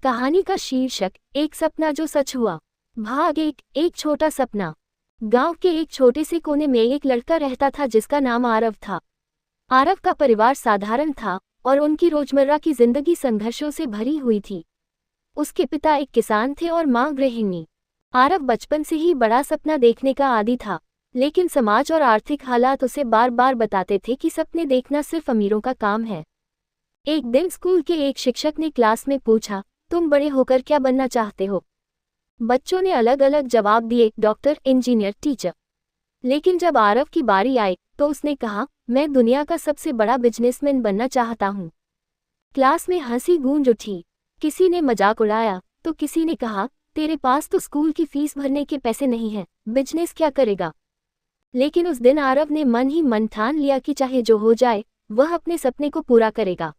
कहानी का शीर्षक एक सपना जो सच हुआ। भाग एक छोटा सपना। गांव के एक छोटे से कोने में एक लड़का रहता था जिसका नाम आरव था। आरव का परिवार साधारण था और उनकी रोजमर्रा की जिंदगी संघर्षों से भरी हुई थी। उसके पिता एक किसान थे और मां गृहिणी। आरव बचपन से ही बड़ा सपना देखने का आदी था, लेकिन समाज और आर्थिक हालात उसे बार बार बताते थे कि सपने देखना सिर्फ अमीरों का काम है। एक दिन स्कूल के एक शिक्षक ने क्लास में पूछा, तुम बड़े होकर क्या बनना चाहते हो? बच्चों ने अलग अलग जवाब दिए, डॉक्टर, इंजीनियर, टीचर। लेकिन जब आरव की बारी आई तो उसने कहा, मैं दुनिया का सबसे बड़ा बिजनेसमैन बनना चाहता हूँ। क्लास में हंसी गूंज उठी। किसी ने मजाक उड़ाया तो किसी ने कहा, तेरे पास तो स्कूल की फीस भरने के पैसे नहीं हैं, बिजनेस क्या करेगा? लेकिन उस दिन आरव ने मन ही मन ठान लिया कि चाहे जो हो जाए वह अपने सपने को पूरा करेगा।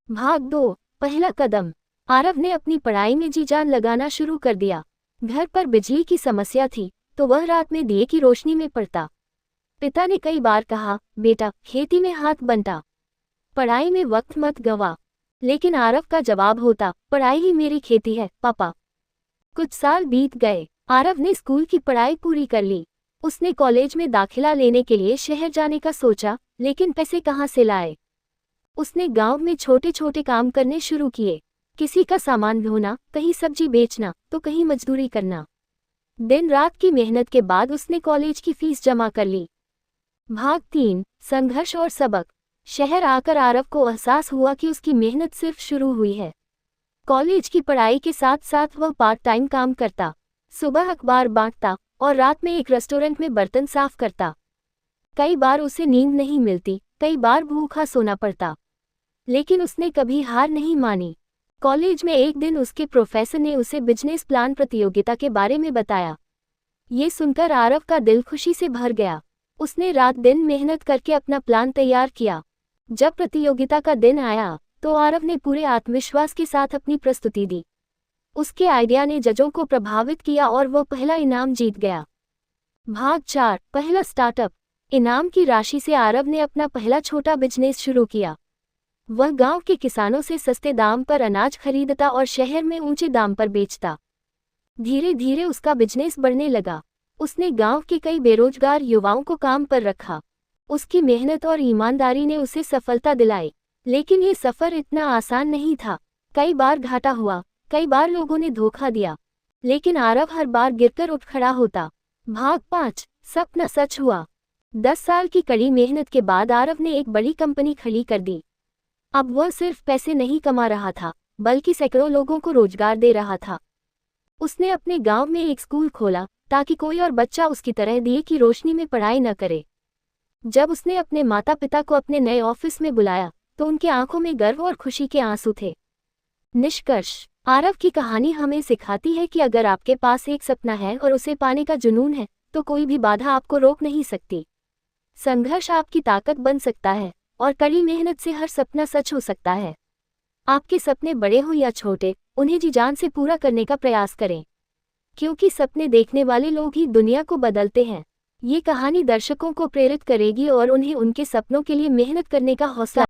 भाग 2, पहला कदम। आरव ने अपनी पढ़ाई में जी जान लगाना शुरू कर दिया। घर पर बिजली की समस्या थी तो वह रात में दिए की रोशनी में पढ़ता। पिता ने कई बार कहा, बेटा, खेती में हाथ बंटा, पढ़ाई में वक्त मत गवा। लेकिन आरव का जवाब होता, पढ़ाई ही मेरी खेती है पापा। कुछ साल बीत गए। आरव ने स्कूल की पढ़ाई पूरी कर ली। उसने कॉलेज में दाखिला लेने के लिए शहर जाने का सोचा, लेकिन पैसे कहाँ से लाए? उसने गांव में छोटे छोटे काम करने शुरू किए। किसी का सामान ढोना, कहीं सब्जी बेचना तो कहीं मजदूरी करना। दिन रात की मेहनत के बाद उसने कॉलेज की फीस जमा कर ली। भाग 3, संघर्ष और सबक। शहर आकर आरव को एहसास हुआ कि उसकी मेहनत सिर्फ शुरू हुई है। कॉलेज की पढ़ाई के साथ साथ वह पार्ट टाइम काम करता। सुबह अखबार बांटता और रात में एक रेस्टोरेंट में बर्तन साफ करता। कई बार उसे नींद नहीं मिलती, कई बार भूखा सोना पड़ता, लेकिन उसने कभी हार नहीं मानी। कॉलेज में एक दिन उसके प्रोफेसर ने उसे बिजनेस प्लान प्रतियोगिता के बारे में बताया। ये सुनकर आरव का दिल खुशी से भर गया। उसने रात दिन मेहनत करके अपना प्लान तैयार किया। जब प्रतियोगिता का दिन आया तो आरव ने पूरे आत्मविश्वास के साथ अपनी प्रस्तुति दी। उसके आइडिया ने जजों को प्रभावित किया और वह पहला इनाम जीत गया। भाग 4, पहला स्टार्टअप। इनाम की राशि से आरव ने अपना पहला छोटा बिजनेस शुरू किया। वह गांव के किसानों से सस्ते दाम पर अनाज खरीदता और शहर में ऊंचे दाम पर बेचता। धीरे धीरे उसका बिजनेस बढ़ने लगा। उसने गांव के कई बेरोजगार युवाओं को काम पर रखा। उसकी मेहनत और ईमानदारी ने उसे सफलता दिलाई। लेकिन ये सफर इतना आसान नहीं था। कई बार घाटा हुआ, कई बार लोगों ने धोखा दिया, लेकिन आरव हर बार गिरकर उठ खड़ा होता। भाग 5, सपना सच हुआ। 10 साल की कड़ी मेहनत के बाद आरव ने एक बड़ी कंपनी खड़ी कर दी। अब वह सिर्फ पैसे नहीं कमा रहा था, बल्कि सैकड़ों लोगों को रोजगार दे रहा था। उसने अपने गांव में एक स्कूल खोला ताकि कोई और बच्चा उसकी तरह दिए की रोशनी में पढ़ाई न करे। जब उसने अपने माता पिता को अपने नए ऑफिस में बुलाया तो उनकी आंखों में गर्व और खुशी के आंसू थे। निष्कर्ष, आरव की कहानी हमें सिखाती है कि अगर आपके पास एक सपना है और उसे पाने का जुनून है तो कोई भी बाधा आपको रोक नहीं सकती। संघर्ष आपकी ताकत बन सकता है और कड़ी मेहनत से हर सपना सच हो सकता है। आपके सपने बड़े हो या छोटे, उन्हें जी जान से पूरा करने का प्रयास करें, क्योंकि सपने देखने वाले लोग ही दुनिया को बदलते हैं। ये कहानी दर्शकों को प्रेरित करेगी और उन्हें उनके सपनों के लिए मेहनत करने का हौसला